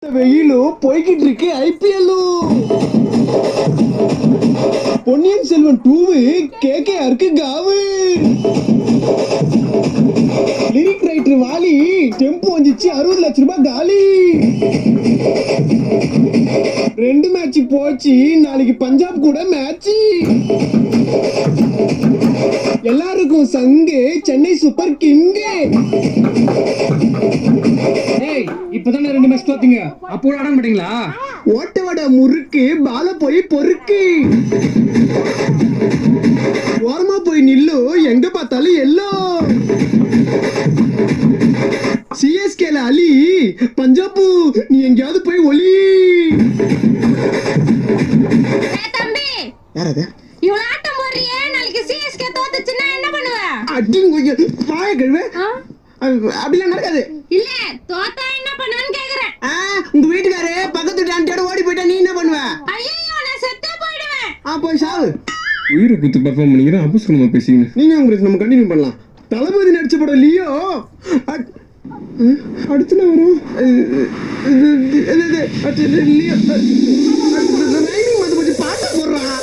வெயிலும் போய்கிட்டு இருக்கு ஐபிஎல்லும். பொன்னியின் செல்வன் 2 கேகேஆருக்கு காவு. லிரிக் ரைட்டர் வாலி டெம்போ வந்துச்சு 60 லட்சம் ரூபாய் காலி. 2 மேட்ச் போச்சு, நாளைக்கு பஞ்சாப் கூட மேட்ச். எல்லாருக்கும் சங்கு சென்னை சூப்பர் கிங். இப்பதானே 2 மேட்ச் தோத்தீங்க, அப்போ ஆட மாட்டீங்களா? ஓட்டவட முறுக்கு பால போய் பொறுக்கு. ஓரமா போய் நில்லு, எங்க பார்த்தாலும் எல்லோ. சிஎஸ்கேல அலி, பஞ்சாபு நீ எங்கேயாவது போய் ஒலி. யாரது? இவ்வளவு ஆட்டம் போடுறியே, நாளைக்கு சிஎஸ்கே தோத்துச்சுன்னா என்ன பண்ணுவ? அடிங்க பாய கழுவே. அப்படிலாம் நடக்காது. இல்ல தோத்தா என்ன பண்ணுவேன்னு கேக்குறேன். உங்க வீட்டுக்காரு பக்கத்து ஆண்டியோட ஓடி போயிட்டா நீ என்ன பண்ணுவ? ஐயோ நான் செத்தே போயிடுவேன். போய் சாவு. உயிரை குத்து பெர்ஃபார்ம் பண்ணிக்கிறேன், அபஸ்கரமா பேசிங்க. நீங்க உங்களுக்கு நம்ம கண்டினியூ பண்ணலாம். தளபதி நடிச்ச படம் லியோ அடுத்து நான் வரும். லியோ பாட்டு போடுறான்.